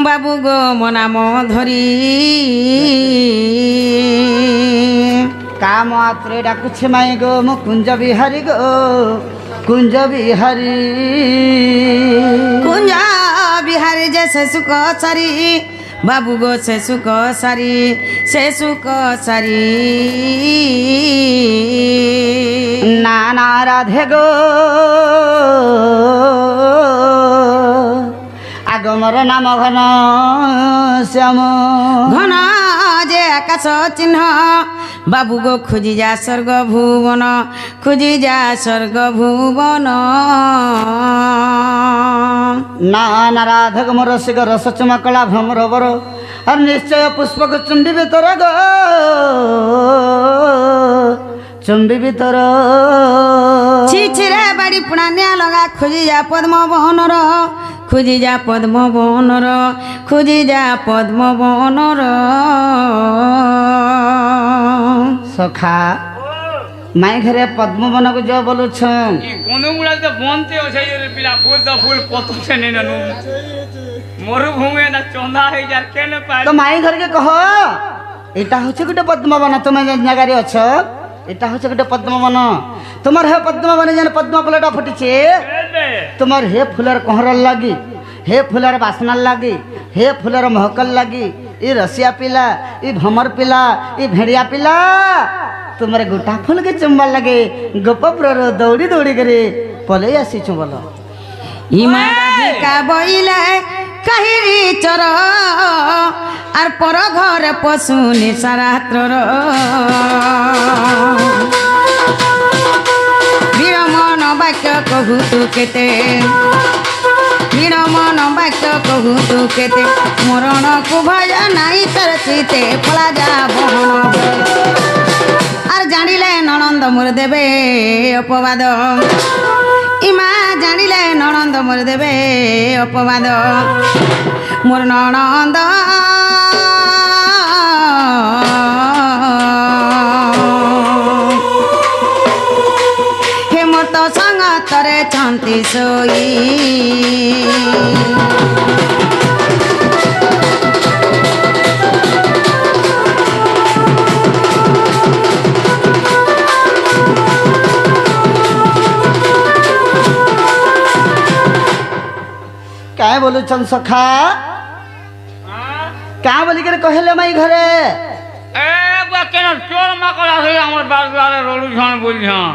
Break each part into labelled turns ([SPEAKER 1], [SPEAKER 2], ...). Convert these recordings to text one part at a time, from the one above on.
[SPEAKER 1] বাবু গো মনাম ধরি
[SPEAKER 2] কাম আত্রে ডাকুছে মাই গো মো কুঞ্জ বিহারি গো কুঞ্জ বিহারি
[SPEAKER 1] কুঞ্জ বিহারি যে শেষুক সারি বাবু গো শেষুক সারি শেষুক সারি
[SPEAKER 2] না না রাধে গো আগমর নাম ঘন শ্যাম
[SPEAKER 1] ঘন যে আকাশ চিহ্ন বাবু গো খুঁজি যা স্বর্গ ভুবন খুঁজি যা স্বর্গ ভুবন
[SPEAKER 2] না না রাধে গো মোর শিগ রস চমকলা ভ্রমর বর আর নিশ্চয় পুষ্পক চুম্বিবে তোর গো চুম্বিবে তোর
[SPEAKER 1] ছিছিরে বাড়ি পুଣା নিয়া লগা খুঁজি যা পদ্ম বহনর খুঁজি যা পদ্ম বহনর খুঁজি যা পদ্ম বহনর
[SPEAKER 2] সখা মাই ঘরে পদ্মবনক যা বলুছন
[SPEAKER 3] গন্ধমূলা তো বনতে আছে পিলা ফুল তো ফুল কত সে নেই নানু মরুভূমি না চন্দা হয়ে যার কেন পাই
[SPEAKER 2] তো মাই ঘরকে কহ এটা হচ্ছে গোটে পদ্মবন তুমি যে জায়গায় অছ এটা হচ্ছে গোটে পদ্মবন তোমার হে পদ্মবনে যেন পদ্ম ফুলটা ফুটিছে তোমার হে ফুলের কহরর লাগি হে ফুলের বাসনার লাগি হে ফুলের মহকল লাগি ই রসিয়া পিলা ই ভমর পিলা ই ভেড়িয়া পিলা তোমার গোটা ফুলকে চুম্বার লাগে গোপপুরর দৌড়ি দৌড়ি করে পলাই আসিছু বল
[SPEAKER 1] ইমা রাধিকা বইলে কাহিরি চর আর পর ঘরে পশুনি সারাত্রর বীরমন বাক্য কহু তু কেতে বীরমন বাক্য কহু তু কেতে মরণকু ভয় নাই তর চিতে পলা যা বহন আর জানিলে ননন্দ মোর দেবে অপবাদ ইমা জানিলে ননন্দ মোর দেবে অপবাদ মোর ননন্দ হে মোর তো সঙ্গতরে চন্তি সই
[SPEAKER 2] क्या बोलुछन सखा क्या बोली कर कहले माई घरे
[SPEAKER 3] এ বা কেন চোর মাকড় আছে আমার বাজারে রলু ঝন বলছন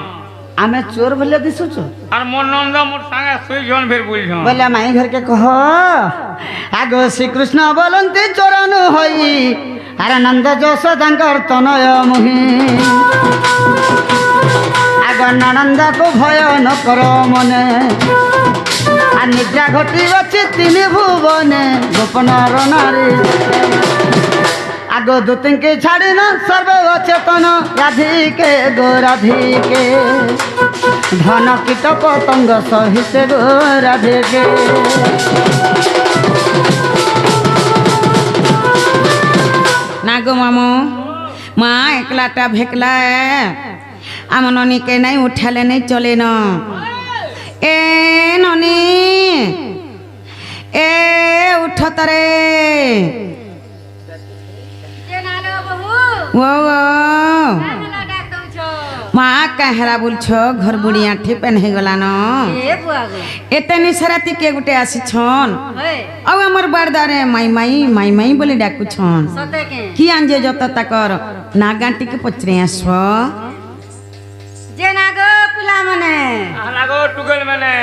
[SPEAKER 2] आमे चोर बोले दिसुछु
[SPEAKER 3] আর মোর নন্দ মোর সঙ্গে সুই ঝন ফের বলছন
[SPEAKER 2] बोले माई घर के कह आगो श्री कृष्ण बोलंती चोरन होई अरे नंद यशोदांकर तनय मुहि आग ननंद को भय न कर मने आ निद्रा घटी बची तीन भुवने गोपन नारी आगो दूतिन के छाड़ी न सर्व चेतन राधिके गो राधिके धन कीट पतंग सहित गो राधिके
[SPEAKER 1] না গো মামু মা একলাটা ভেকলা আম ননীকে নাই উঠালে নাই চলে ন এ ননী এ উঠ তরে ও মা কাহেরা বলছ ঘর বুড়ি আঠি পেন হয়ে গলা ন এতে নিশরাতি কে গুটে আসিছন ଆଉ আমার বারদারে মাই মাই মাই মাই বলে ডাকুছন কি আঞ্জে যত তাকর না গাঁটিকে পচরে আস
[SPEAKER 4] যে না গো পিলা মানে
[SPEAKER 3] লাগো টুগল মানে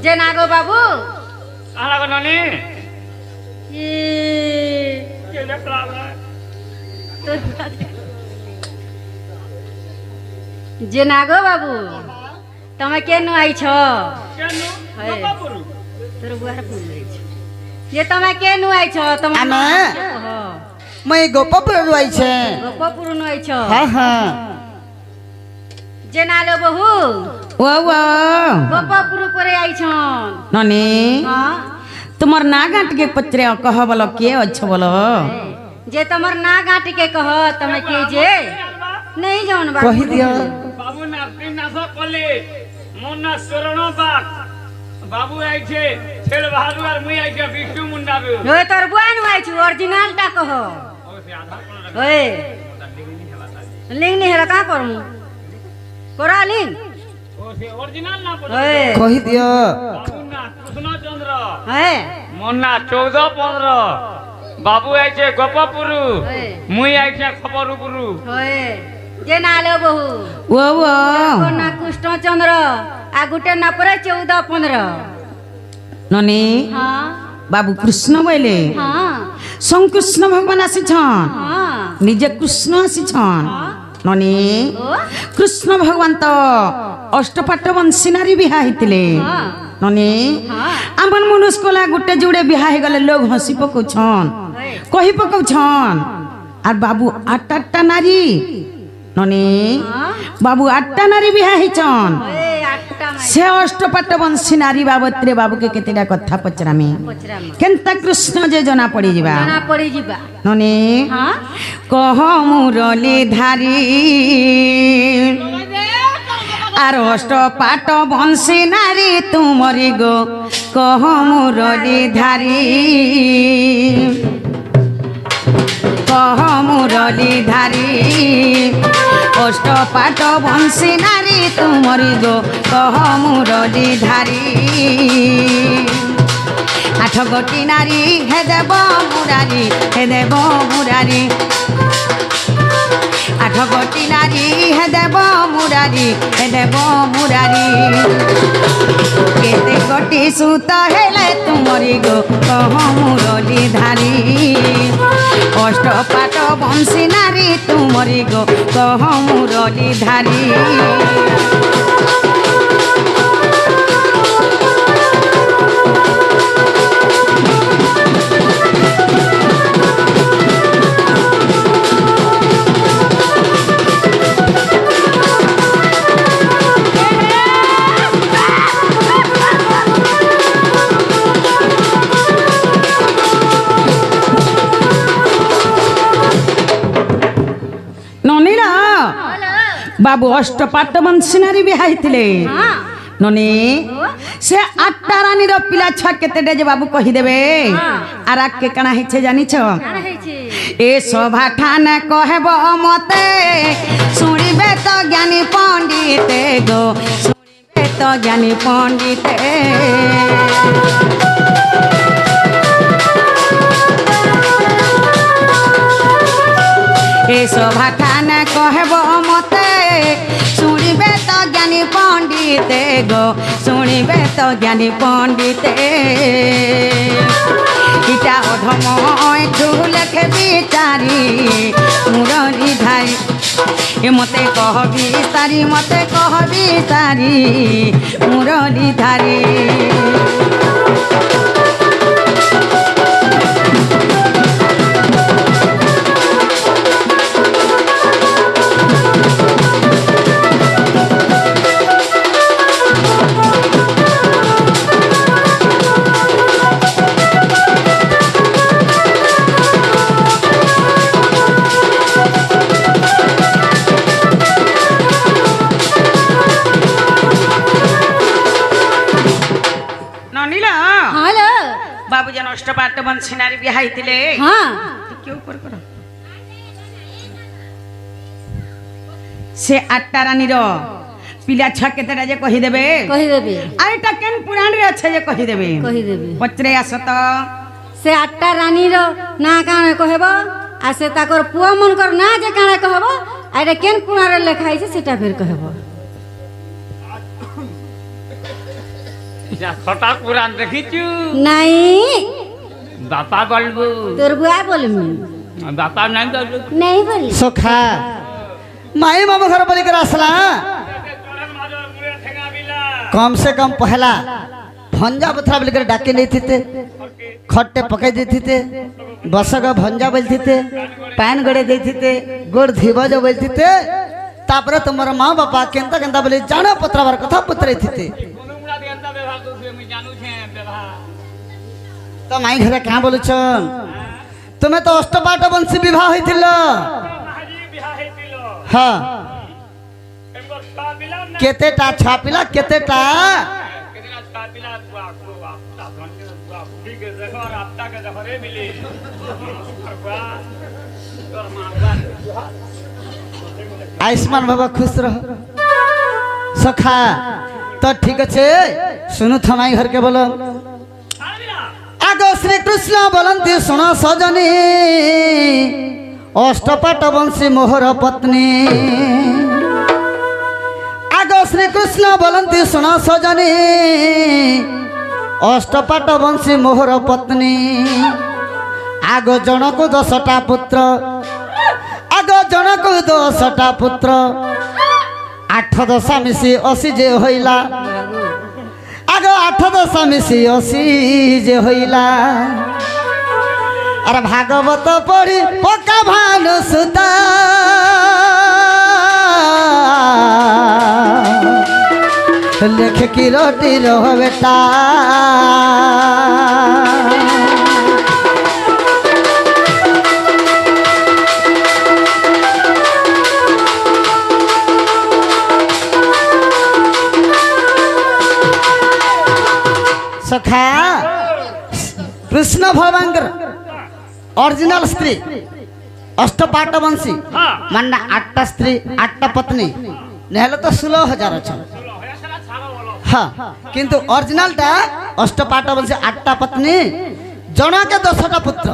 [SPEAKER 4] যে না গো বাবু
[SPEAKER 3] লাগো ননি
[SPEAKER 4] ই
[SPEAKER 3] কে দেখলা
[SPEAKER 4] যে না গো বাবু তুমি কেন আইছ
[SPEAKER 3] কেন
[SPEAKER 4] হ্যাঁ।
[SPEAKER 3] বাবুরু
[SPEAKER 4] তোর বুয়ার ফুল আইছ যে তুমি কেন আইছ তোমার
[SPEAKER 2] আমি? मैं गोपपुर आइछे
[SPEAKER 4] গোপপুর নু আইছ
[SPEAKER 2] हाँ हाँ
[SPEAKER 4] যে না লো বহু
[SPEAKER 1] ও ও
[SPEAKER 4] গোপপুর পরে আইছ
[SPEAKER 1] ননি
[SPEAKER 4] হ্যাঁ
[SPEAKER 1] তোমার না গাঁটিকে পচরে কহ বলো কে অছ বলো
[SPEAKER 4] যে তোমার না গাঁটি के कह তুমি के जे नहीं जान बाबू
[SPEAKER 2] कही दियो
[SPEAKER 3] बाबू ना अपनी नासो कले मोर ना शरण बात বাবু আইছে ছেলে বাহাদুর আর মুই আইছে বিষ্ণু মুন্ডাবে
[SPEAKER 4] ওই তোর বুয়ান হয়েছি অরিজিনালটা কহ
[SPEAKER 3] ও সে আধার কোন
[SPEAKER 4] ওই লিঙ্ক নি হেলা কা করমু করা লিঙ্ক
[SPEAKER 3] ও সে অরিজিনাল না পড়ে
[SPEAKER 4] ওই
[SPEAKER 2] কহি দিও
[SPEAKER 3] বাবু না কৃষ্ণচন্দ্র
[SPEAKER 4] হ্যাঁ
[SPEAKER 3] মন্না 14-15 বাবু আইছে গোপপুরু
[SPEAKER 4] ওই
[SPEAKER 3] মুই আইছে খবরপুরু
[SPEAKER 4] ওই যে নালো বহু
[SPEAKER 1] ও ও
[SPEAKER 4] না কৃষ্ণচন্দ্র আর গুটে না পরে 14-15
[SPEAKER 1] ননি
[SPEAKER 4] হ্যাঁ
[SPEAKER 1] বাবু কৃষ্ণ বলে
[SPEAKER 4] হ্যাঁ
[SPEAKER 1] শঙ্কৃষ্ণ ভগবান আসিছন
[SPEAKER 4] হ্যাঁ
[SPEAKER 1] নিজে কৃষ্ণ আসিছন ননি
[SPEAKER 4] ও
[SPEAKER 1] কৃষ্ণ ভগবান তো অষ্টপাট বଂଶୀ নারী বিହା ହେଇଥିଲେ
[SPEAKER 4] হ্যাঁ
[SPEAKER 1] ননি
[SPEAKER 4] হ্যাঁ
[SPEAKER 1] আমন মনুষ্কলা গোটে জুড়ে বিହା ହେଇଗଲେ লোক হসি পকাউছন
[SPEAKER 4] ওই
[SPEAKER 1] কহি পকাউছন আর বাবু আটটা নারী ননি
[SPEAKER 4] হ্যাঁ
[SPEAKER 1] বাবু আটটা নারী বিହା ହେଇছন
[SPEAKER 4] ওই আটটা মাই
[SPEAKER 1] সে অষ্টপাট বଂଶୀ নারী বাবদরে বাবুকে কেতেটা কথা পচরামি
[SPEAKER 4] পচরাম
[SPEAKER 1] কেনতা কৃষ্ণ যে জনা পড়ি ଯିବା
[SPEAKER 4] জনা পড়ি ଯିବା
[SPEAKER 1] ননি
[SPEAKER 4] হ্যাঁ
[SPEAKER 1] কহ মুরলি ধারী আর অষ্টপাট বংশী নারী তুমরি গো কহ মুরলি ধারী কহ মুরলি ধারী অষ্টপাট বংশী নারী তুমরি গো কহ মুরলি ধারী আঠ গোটি নারী হে দেব মুরারি হে দেব মুরারি আঠ গোটি নারী হে দেব মুরারি হে দেব মুরারি কেতে গোটি সুত হেলে তুমরি গো কহ মুরলি ধারী অষ্টপাট বংশী নারী তুমরি গো কহ মুরলি ধারী ননিরা বাবু অষ্টপাট বংশী নারী বিହା ହେଇଥିଲେ
[SPEAKER 4] হ্যাঁ
[SPEAKER 1] ননি সে আটটা রানীর পিলা ছুয়া কেতেটে যে বাবু কহিদেবে আর আগে কাଣା ହେଇছে জানিছ
[SPEAKER 4] কানা হইছে
[SPEAKER 1] এ সভা ঠানে কহেব মতে শুনিবে তো জ্ঞানী পণ্ডিতে গো শুনিবে তো জ্ঞানী পণ্ডিতে এ সভা ঠানে কহেব মতে শুনিবে তো জ্ঞানী পণ্ডিতে গো শুনিবে তো জ্ঞানী পণ্ডিতে ইটা অধময় ঠুলেখে বিচারি মুরলি ধারী এ মতে কহবি সারি মতে কহবি সারি মুরলি ধারী ননিলা
[SPEAKER 4] হ্যালো
[SPEAKER 1] বাবু যেন অষ্টপাট বংশী নারী বিହା ହେଇଥିଲେ
[SPEAKER 4] হ্যাঁ
[SPEAKER 1] ଟିକେ উপর কর সে আটটা রানীর পিলা ছুয়া কেতেটা যে কহিদেবে
[SPEAKER 4] কহিদেবি
[SPEAKER 1] আর এটা কেন পুরাণরে আছে যে কহিদেবে
[SPEAKER 4] কহিদেবি
[SPEAKER 1] পচরে আস তো
[SPEAKER 4] সে আটটা রানীর না কাণে কহেব আর সে তাকর পুଅ মনকর না যে কাণে কহেব আর এটা কেন পুরাণে লেখা হয়েছে সেটা ফের কহেব
[SPEAKER 3] ছটা পুরাণ দেখিছু
[SPEAKER 4] নাই
[SPEAKER 3] বাপা বলবু
[SPEAKER 4] তোর বুয়া বলমি
[SPEAKER 3] বাপা নাই বলবু
[SPEAKER 4] নাই বলি
[SPEAKER 2] সখা মাই মামু ঘর বলিकर আসला कम से कम पहला भंजा बथरा बोलिकर डाके नहीं थे खट्टे पकाई देते थे बसक भंजा बोलते थे पैन गड़े देते थे गोड़ धीवज बोलते थे तापर तुमर माँ बापा केंता केंता बोले जाना पत्रावर कथा पुत्रे थे तो माई घरे क्या बोलुछन तुम्हें तो अष्टपाट वंशी विवाह होइथिल हाँ केतेटा छापिला केतेटा
[SPEAKER 3] का पिला बुआ को आपता धन के बुआ बुढ़ी के देखो और आपता के देखो रे मिली और बुआ तोर मां
[SPEAKER 2] आयुष्मान बाबा खुश रह सखा तो ठीक अच्छे सुनु थमाई घर के बोलो आगो श्री कृष्ण बोलती सुनो सजनी अष्टपाट वंशी मोहर पत्नी आगो श्री कृष्ण बोलती सुनो सजनी अष्टपाट वंशी मोहर पत्नी आगो जनक 10टा पुत्र आगो जनक 10टा पुत्र 8 10 मिसी 80 जे होइला आगो 8 10 मिसी 80 जे होइला अरे भागवत पढ़ी पक्का भानु सुता लेख की रोटी रहो बेटा सखा कृष्ण भगवान ओरिजिनल स्त्री अष्टपाट वंशी मानना 8टा स्त्री 8टा पत्नी नहले तो 16,000 अच्छा हाँ किंतु ओरिजिनल टा अष्टपाट वंशी 8टा पत्नी जन के 10टा पुत्र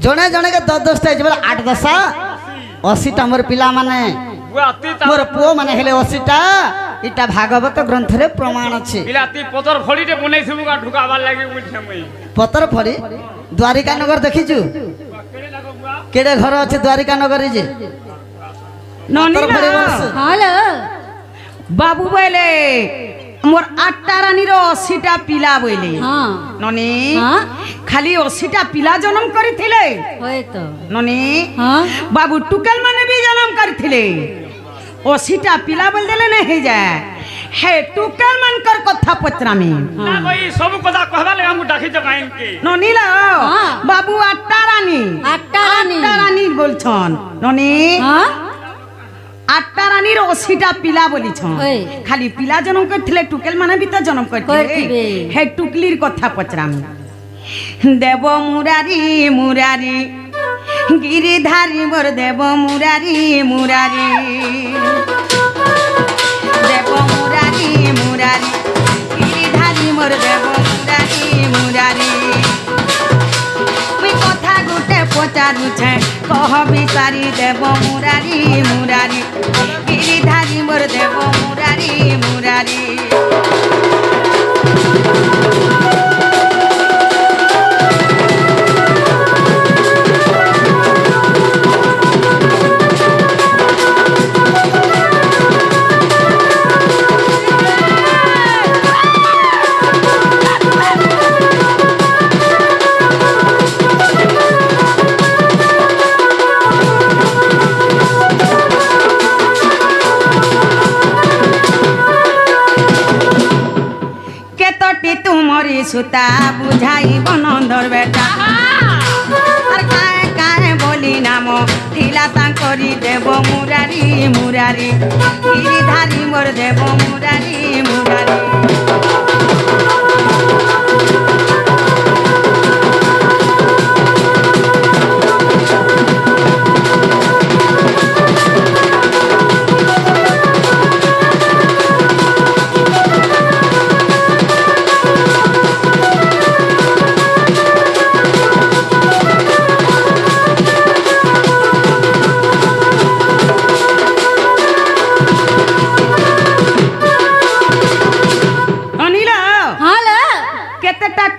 [SPEAKER 2] जने जने के 10-10टा जब 8 10 80टा मोर पिला माने मोर पुओ माने हेले 80टा इटा भागवत ग्रंथ रे प्रमाण अछि
[SPEAKER 3] बिलाती पतर फड़ी टे बनै छमु का ढुकावा लागे बुझे मई
[SPEAKER 2] पतर फड़ी द्वारिका नगर देखिछु
[SPEAKER 3] केड़े लागो बुआ
[SPEAKER 2] केड़े घर अछि द्वारिका नगर रे जे
[SPEAKER 1] ननी
[SPEAKER 2] पतर फड़ी बस
[SPEAKER 4] हेलो
[SPEAKER 1] बाबू बोले मोर 8टा रानीर 80टा पिला बोले
[SPEAKER 4] हाँ
[SPEAKER 1] ननी
[SPEAKER 4] हाँ
[SPEAKER 1] खाली 80टा पिला जन्म करिथिले
[SPEAKER 4] होय तो
[SPEAKER 1] ननी
[SPEAKER 4] हाँ
[SPEAKER 1] बाबू टुकल माने भी जन्म करिथिले 80टा पिला बोल देले नहीं जाए हे टुकल मन कर कथा पचरामी
[SPEAKER 3] ना कोई सब कथा कहबा ले हम डाकी जगाइन के
[SPEAKER 1] ननी ला
[SPEAKER 4] हाँ।
[SPEAKER 1] बाबू 8टा रानी
[SPEAKER 4] 8टा रानी
[SPEAKER 1] 8टा रानी बोलछन ननी
[SPEAKER 4] हाँ
[SPEAKER 1] 8टा रानीर 80टा पिला बोली
[SPEAKER 4] ओए।
[SPEAKER 1] खाली पिला जन्म करथिले टुकेल माने भी तो जन्म करथिले
[SPEAKER 4] करथिबे।
[SPEAKER 1] हे टुकलीर कथा पचरामी देव मुरारी मुरारी गिरिधारी मोर देव मुरारी मुरारी देव मुरारी मुरारी गिरिधारी मोर देव मुरारी मुरारी मुई कथा गुटे पचारू छे कह बिचारी देव मुरारी मुरारी गिरिधारी मोर देव मुरारी मुरारी केतटी तुमरी सुता बुझाई बनंदर बेटा আর কায়ে কায়ে বলি নাম ঠিলা তাঙ্করি দেব মুরারি মুরারি গিরিধারী মোর দেব মুরারি মুরারি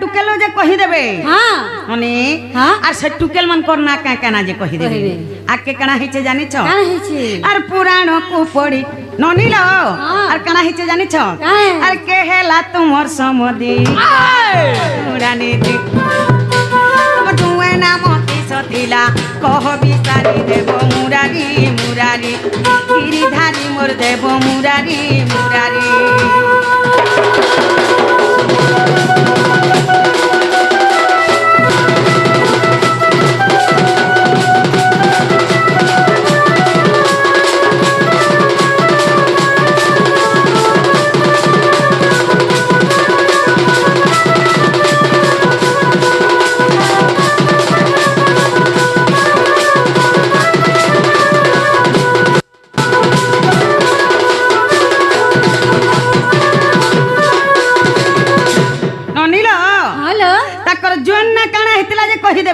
[SPEAKER 1] टुकेलो जे कहि देबे
[SPEAKER 4] हाँ
[SPEAKER 1] हनी
[SPEAKER 4] हाँ
[SPEAKER 1] आर से टुकेल मन करना का काना जे कहि देबे
[SPEAKER 4] कहिबे।
[SPEAKER 1] आके काना हिचे जानि छ
[SPEAKER 4] काहे हिचे
[SPEAKER 1] आर पुराण को पड़ी ननी लो आर काना हिचे जानि छ
[SPEAKER 4] काहे
[SPEAKER 1] आर केहेला तुमर समदी पुरानी दी तुम दुए नाम सथिला कह बिसारी देव मुरारी मुरारी गिरिधारी मोर देव मुरारी मुरारी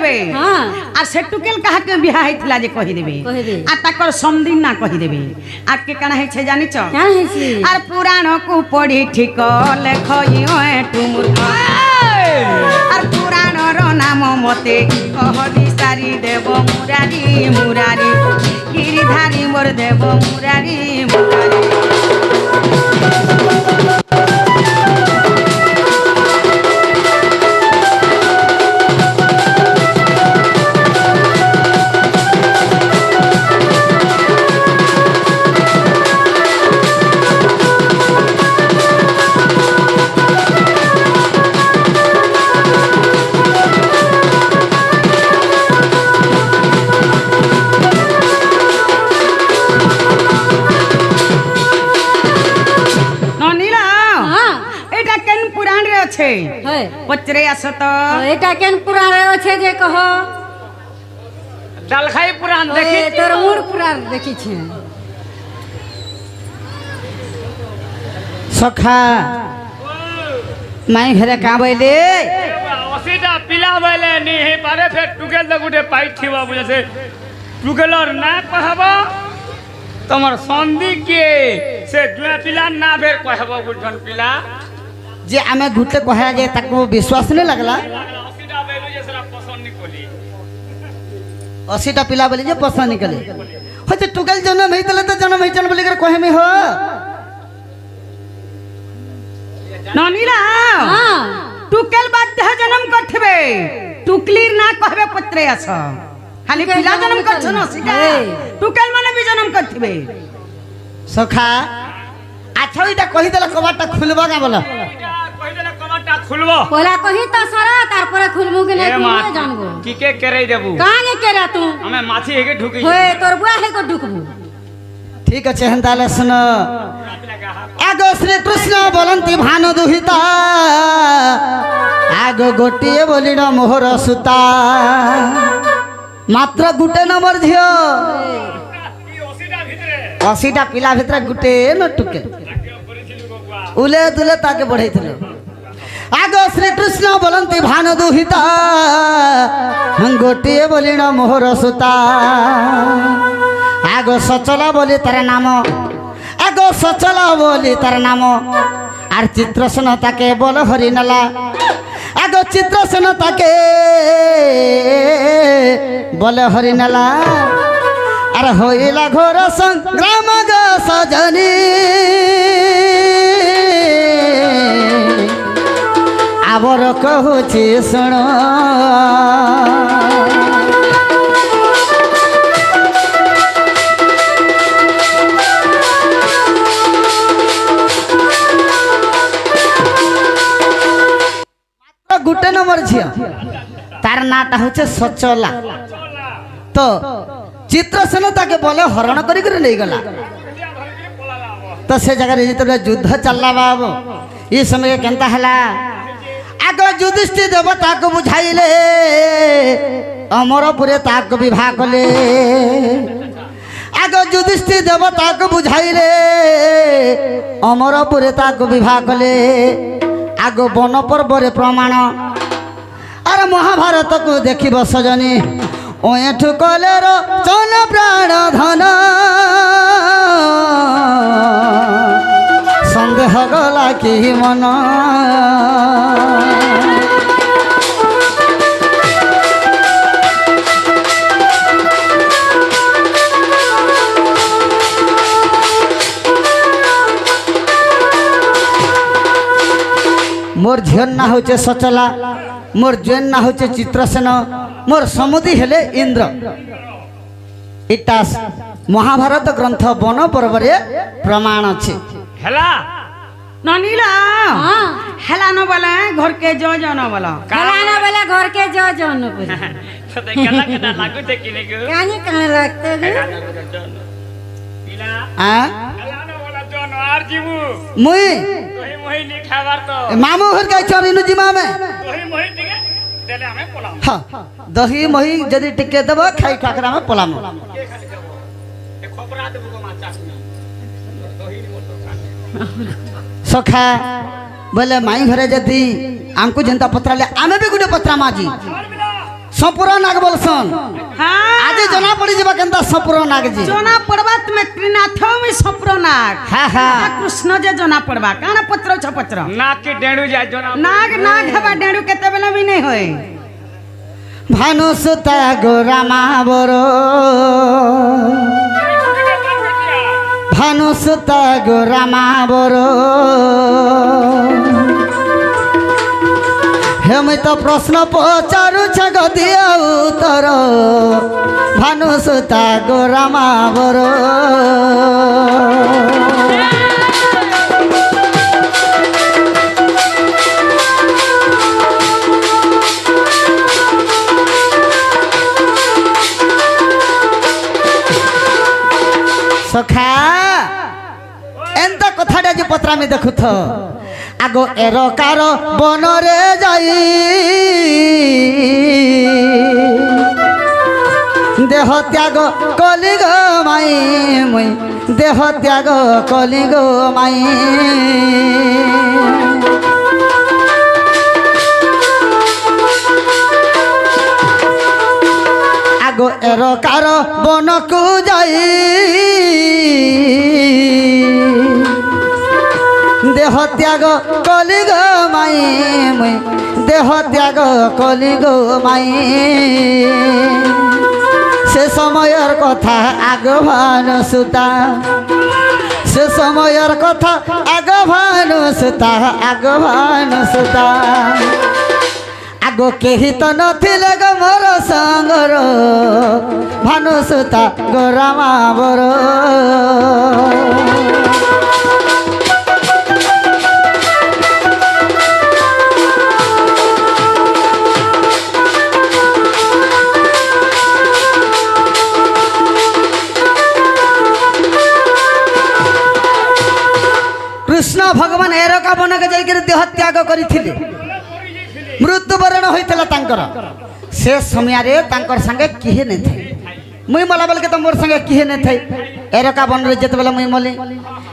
[SPEAKER 1] দেবে
[SPEAKER 4] হ্যাঁ
[SPEAKER 1] আর সে টুকেল কাহাকে বিহা হইতলা যে কহি দেবে
[SPEAKER 4] কহিবে।
[SPEAKER 1] আর তাকর সমদিন না কহি দেবে আর কে কানা হইছে জানিছ
[SPEAKER 4] কেন হয়েছি
[SPEAKER 1] আর পুরাণ কু পড়ি ঠিক লেখ টুমুর আর পুরাণর নাম মতে কহলি সারি দেব মুরারি মুরারি গিরিধারী মোর দেব মুরারি মুরারি ননীলা
[SPEAKER 4] হ্যাঁ
[SPEAKER 1] এটা কেন পুরাণ রে আছে
[SPEAKER 4] হয়
[SPEAKER 1] পচরে আস তো
[SPEAKER 4] এটা কেন পুরাণে আছে যে কহ
[SPEAKER 3] ডালখাই পুরাণ
[SPEAKER 4] ওই
[SPEAKER 3] দেখি
[SPEAKER 4] তোর মুড় পুরাণ দেখিছে
[SPEAKER 2] সখা মাই ঘরে কাঁ বইলে
[SPEAKER 3] অসিটা পিলা বলে নি হে পারে ফের টুকেল তো গুটে পাই থিবা বুঝেছে টুকেলর না কহব তোমার সন্ধি কে সে দুয়া পিলা না ফের কহব বুঝন পিলা
[SPEAKER 2] যে আমি ঘুরতে কহা যে তাকে বিশ্বাস নেই লাগলা
[SPEAKER 3] অসিটা বেলু যে সেটা পছন্দ নি কলি
[SPEAKER 2] 80টা পিলা বলি যে পছন্দ নিকলে হচ্ছে টুকেল জন্ম হইতলে তো জন্ম হইছন বলি করে কহেমি হ
[SPEAKER 1] ননীলা
[SPEAKER 4] হ্যাঁ
[SPEAKER 1] টুকেল বাধ্য জন্ম করথবে টুকলির না কহবে পত্রে আস খালি
[SPEAKER 4] টুকেল
[SPEAKER 1] পিলা জন্ম
[SPEAKER 4] জনম
[SPEAKER 1] করছ না
[SPEAKER 4] করবে।
[SPEAKER 1] সেটা
[SPEAKER 4] হ্যাঁ।
[SPEAKER 1] টুকেল মানে বি জন্ম করথবে
[SPEAKER 2] সখা আচ্ছা ওইটা কহিদেলে কবারটা খুলবা না বলো
[SPEAKER 3] এটা কইদেলে কমাটা খুলবো
[SPEAKER 4] পয়লা কহি তো সারা তারপরে খুলবু কি না
[SPEAKER 3] এ মা
[SPEAKER 4] খুলবো জানবো
[SPEAKER 3] কি কে কেরাই দেবু
[SPEAKER 4] কানে কেরা তু
[SPEAKER 3] আমি মাছি হেগে ঢুকি
[SPEAKER 4] হয়ে তোর বুয়া হে কো ঢুকবু
[SPEAKER 2] ঠিক আছে হেন তাহলে শুনো আগ শ্রীকৃষ্ণ বলন্তি ভানু দুহিতা আগ গোটিয়ে বলিল মোহর সুতা মাত্র গুটে নম্বর ঝিও
[SPEAKER 3] অসিটা ভিতরে
[SPEAKER 2] 80টা পিলা ভিতরে গুটে ন টুকে
[SPEAKER 3] করেছিল গোগুয়া
[SPEAKER 2] উলে দুলে তাকে বঢ়াইছিল আগ শ্রীকৃষ্ণ বলন্তি ভানু দুহিতা গোটিয়ে বলিল মোহর সুতা আগ সচলা বলি তার নাম আগ সচলা বলি তার নাম আর চিত্রসেন তাকে বল হরিনালা আগ চিত্রসেন তাকে বলে হরিনালা আর হইলা ঘোর সংগ্রাম গ সজনী আবর কহুছি শুণ গোটে নম্বর ঝিও তার নাটা হচ্ছে সচলা তো চিত্রসেন তাকে বলে হরণ করি নেই গলা তো সে জায়গায় যেতবে যুদ্ধ চাল্লা বাবু এই সময় কেনতা হেলা আগ যুধিষ্ঠি দেব তাকে বুঝাইলে অমরপুরে তাকে বিবাহ কলে আগ যুধিষ্ঠি দেব তাকে বুঝাইলে অমরপুরে তাকে বিবাহ কলে আগ বন পর্বরে প্রমাণ আর মহাভারতକୁ ଦେଖିବ ସଜনী ওঠু কলের চন প্রাণ ধন সন্দেহ গলা কি মন মোর ঝিওর না হচ্ছে সচলা মোর জেন না হচ্ছে চিত্রসেন মোর সমুদি হেলে ইন্দ্র এটা মহাভারত গ্রন্থ বন পর্বরে প্রমাণ আছে
[SPEAKER 3] হেলা
[SPEAKER 1] ননীলা
[SPEAKER 4] হ্যাঁ
[SPEAKER 1] হেলা ন বলে ঘরকে জ ন বলা
[SPEAKER 4] খালানা বেলা ঘর के जो जन पर
[SPEAKER 3] তো কেলা কেলা লাগু তে কিনে গো
[SPEAKER 4] कानी काने लगते गे
[SPEAKER 3] পিলা
[SPEAKER 2] আ
[SPEAKER 3] হেলা না বলা জন আর জিবু
[SPEAKER 2] মুই
[SPEAKER 3] তোহি মহি নি খাবার তো
[SPEAKER 2] মামু ঘর গাই চরিনু জিমা মে
[SPEAKER 3] তোহি মহি টিকে দেলে আমি পলাম
[SPEAKER 2] হ্যাঁ দহি মহি যদি টিকে দেব খাই খাকরা মে পলাম
[SPEAKER 3] কে খালি দেব এ খবরা দেব গো মাছ না তোহি নি মতো
[SPEAKER 2] সখা বলে মাই ঘরে যদি আমকু জেন্তা পত্রালে আমি বি গুটে পত্রা মাজি সপুর নাগ বলছন
[SPEAKER 1] হ্যাঁ
[SPEAKER 2] আজ জনা পড়ি যাবা কেনতা সপুর নাগ জি
[SPEAKER 1] জনা পড়বা তুমি ত্রিনাথ মে সপ্রনাগ
[SPEAKER 2] হ্যাঁ হ্যাঁ
[SPEAKER 1] কৃষ্ণ যে জনা পড়বা কানা পত্র ছ পত্র
[SPEAKER 3] नाक के डेणु जाए जो ना
[SPEAKER 1] নাগ নাগ হেবা ডেড়ু কেতেবেলে বি নাই হয়
[SPEAKER 2] ভানু সুতা গোরামা বর ভানু সুতা গোরামা বর হেমি তো প্রশ্ন পচারুছ গদিয়া উত্তর ভানু সুতা গোরামা বর সখা এন্তা কথাটা যে পত্রামি দেখুথ আগ এরকার বনরে যাই দেহ ত্যাগ কলি গো মাই মুই দেহ ত্যাগ কলি গো মাই আগ এরকার বনকু যাই দেহ ত্যাগ কলি গো মাই মুই দেহ ত্যাগ কলি গো মাই সে সময়ের কথা আগ ভানু সুতা সে সময়ের কথা আগ ভানু সুতা আগ ভানু সুতা আগ কেহি তো নথিলে গো মোর সঙ্গর ভানু সুতা গোরামা বর কৃষ্ণ ভগবান এরকা বনকে যাই দেহ ত্যাগ করে মৃত্যুবরণ হয়েছিল তাঙ্কর সে সময় তাঙ্কর সাথে কিহে নেই থাই মুই মলা বেলকে তো মোর সাথে কিহে নেই থাই এরকা বনরে যেতবেলে মুই মলি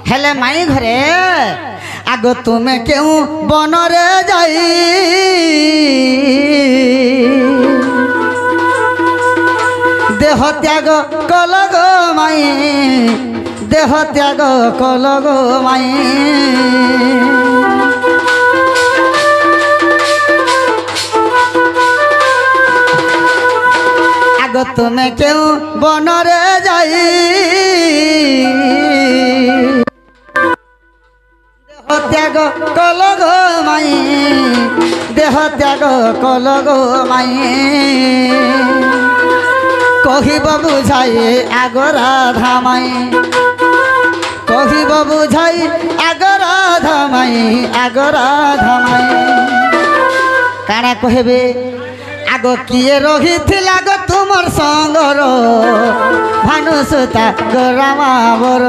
[SPEAKER 2] হেলে মাই ঘরে আগ তুমি কেউ বনরে যাই দেহ ত্যাগ কল গো মাই দেহ ত্যাগ কল গো মাই আগ তুমি কেউ বনরে যাই দেহ ত্যাগ কল গো মাই দেহ ত্যাগ কল গো মাই কহিব বুঝাই আগরা ধামাই কহিব বুঝাই আগরা ধামাই আগরা ধামাই কাଣା কহেবে আগ কিয়ে রহিথিলা গো তোমার সঙ্গর ভানু সুতা গোরামা বর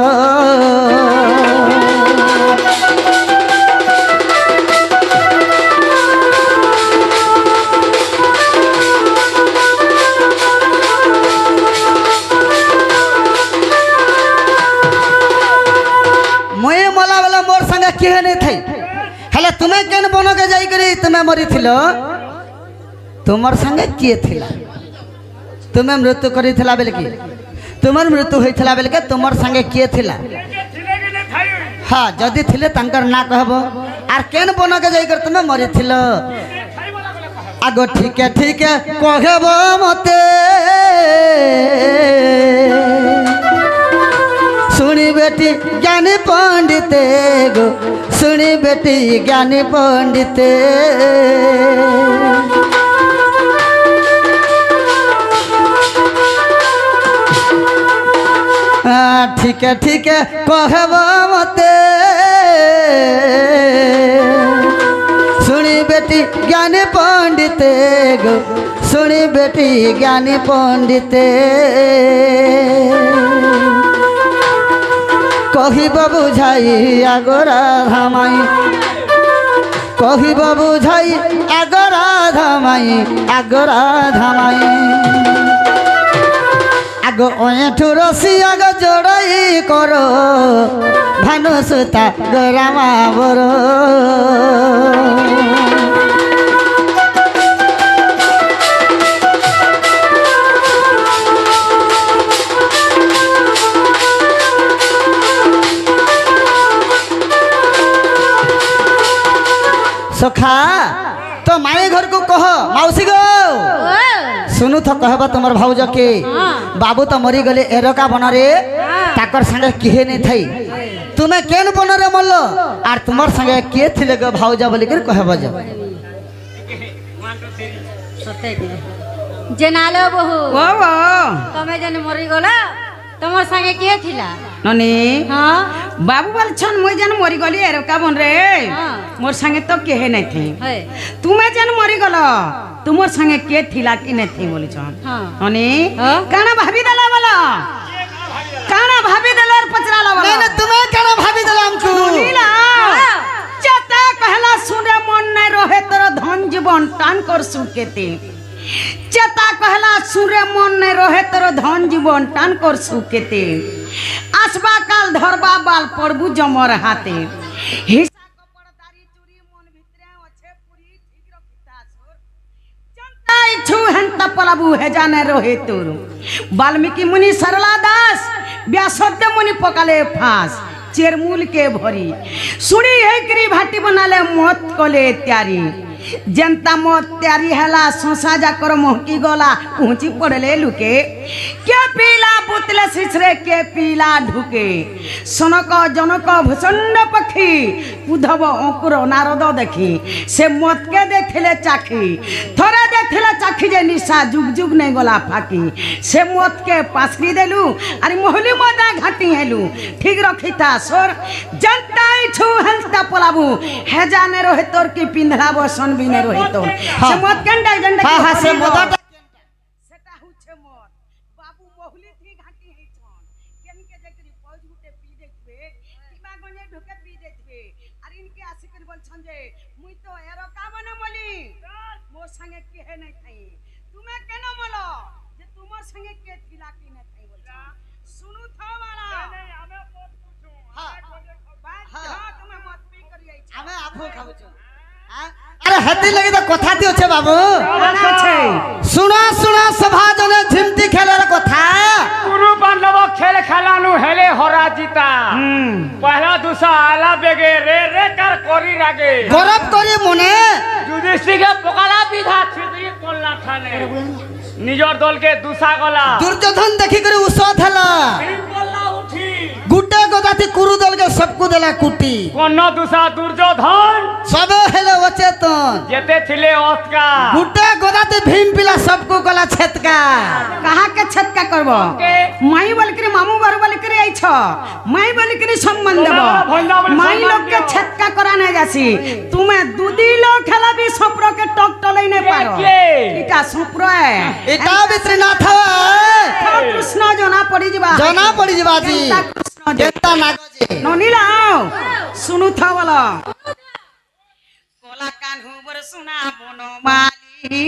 [SPEAKER 2] মুই মলা বেলা মোর সঙ্গে কিহে নেই থাই হেলে তুমি কেন বনকে যাই করি তুমি মরিছিল তোমার সঙ্গে কিয়ে থিলা তুমি মৃত্যু করিছিলা বেলে কি তোমার মৃত্যু হয়েছিল বেলকে তোমার সঙ্গে কিয়ে থিলা হ্যাঁ যদি থিলে তাঙ্কর না কহব আর কেন বনকে যাই করি তুমি মরিছিল আগ ঠিকে ঠিকে কহেব মতে শুনি বেটি জ্ঞানী পণ্ডিতে গো শুনি বেটি জ্ঞানী পণ্ডিতে ঠিকে ঠিকে কহেব মতে শুনি বেটি জ্ঞানী পণ্ডিতে গো শুনি বেটি জ্ঞানী পণ্ডিতে কহিব বুঝাই আগরা ধামাই কহিব বুঝাই আগরা ধামাই আগরা ধামাই আগ ওঠু রসি আগ জড়াই কর ভানু সুতা গোরামা বর सखा तो माए घर को कह मौसी गो सुनु तो कहबा तुमर भाउज के बाबू तो मरी गले एरका बन रे ताकर संगे किहे नहीं थई तुम्हें केन बन रे मल्लो आर तुमर संगे के थिले गो भाउज बोली कर कहबा जा
[SPEAKER 4] जेनालो बहु
[SPEAKER 1] ओ ओ
[SPEAKER 4] तमे जने मरी गला तमर संगे के थिला
[SPEAKER 1] ननी
[SPEAKER 4] हां
[SPEAKER 1] बाबू बोल छन मुई जन मरी गली एरका बन रे
[SPEAKER 4] हाँ।
[SPEAKER 1] मोर संगे तो केहे नहीं थी
[SPEAKER 4] है
[SPEAKER 1] तुम्हें जन मरी गल तुमर संगे के थिला कि नहीं थी बोली छन
[SPEAKER 4] हां
[SPEAKER 1] ननी
[SPEAKER 4] हाँ।
[SPEAKER 1] काना भाभी दला वाला काना भाभी दला और पचराला वाला
[SPEAKER 2] नहीं नहीं तुम्हें केना भाभी दला हमको
[SPEAKER 1] नीला चता कहला सुने मन नहीं रहे तोर धन जीवन टान कर सुकेते चता कहला सुरे मन नहीं रहे तोर धन जीवन टान कर सुकेते आसबा काल धरबा बाल पड़बू जमर हाथे हिस्सा कपड़दारी चूड़ी मन भितरे अच्छे पूरी ठीक रखता सोर जनता इछु हंता पलाबू हे जाने रहे तोर वाल्मीकि मुनि सरला दास व्यासदेव मुनि पकाले फांस चेरमूल के भरी सुनी है करी भाटी बनाले मत कले त्यारी जनता मत त्यारी हला सोसा जाकर मोहकी गला ऊंची पड़ले लुके के पीला बुतले सिसरे के पीला ढुके सनक जनक भूषण पक्षी उद्धव अंकुर नारद देखी से मत के देखले चाखी थोड़े देखले चाखी जे निशा जुग जुग नहीं गला फाकी से मत के पासरी देलू अरे मोहली मदा घाटी हेलू ठीक रखी था सोर जनता छु हंसता पलाबू हे जाने रहे तोर की पिंधला बसन बिने रहे तोर से मत कंडा जंडा
[SPEAKER 2] हां हां से मदर
[SPEAKER 1] सेटा हुछे मत बाबू मोहली थी घाटी हे छन केन के देखरी पौज गुटे पी देखबे किबा गने ढुके पी देखबे अरे इनके आसी कर बोल छन जे मुई तो एरो का बने मली मोर संगे केहे नहीं थाई तुमे केन मलो जे तुमर संगे के थिला की नहीं थाई बोल सुनु था वाला नहीं हमें मत पूछो
[SPEAKER 2] हां
[SPEAKER 1] बात हां तुमे मत पी करियै
[SPEAKER 2] हमें आपो खाबो छ अरे हती लगी तो कथा दी होछे बाबू
[SPEAKER 1] खाना छै
[SPEAKER 2] सुना सुना सभा जने झिमती खेले रे कथा
[SPEAKER 3] गुरु बांधव खेल खेलानु हेले हरा जीता पहला दूसरा आला बेगे रे रे कर करी रागे
[SPEAKER 2] गौरव करी मने
[SPEAKER 3] जुदिसी के पकाला विधा छिदी कोल्ला थाने निजर दल के दूसरा गला
[SPEAKER 2] दुर्योधन देखि करे उसत हला
[SPEAKER 3] कोल्ला उठी
[SPEAKER 2] गुड्डे गोदाती कुरु दल के सबको देला कुटी
[SPEAKER 3] कोन दूसरा दुर्योधन
[SPEAKER 2] सब हेले अचेतन
[SPEAKER 3] जेते थिले ओतका
[SPEAKER 2] गुड्डे गोदाती भीम पिला सबको गला छेतका
[SPEAKER 1] कहा के छटका करबो माई बलकरी मामू बारू बलकरी आई छ माई बलकरी सम्मान देबो माई लोग के छटका कराने जासी तुमे दुदी लोग खेलाबी सप्रो के टक टलै नै पारो इटा सप्रो है
[SPEAKER 2] एटा भितर ना था
[SPEAKER 1] कृष्ण जना पड़ी जिबा
[SPEAKER 2] जना पड़ी जिबा जी
[SPEAKER 1] कृष्ण
[SPEAKER 2] जेता नागजे
[SPEAKER 1] ननीलाओ सुनु था वाला कोला कान्हू बर सुना बनो माली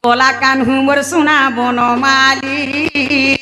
[SPEAKER 1] कोला कान्हू बर सुना बनो माली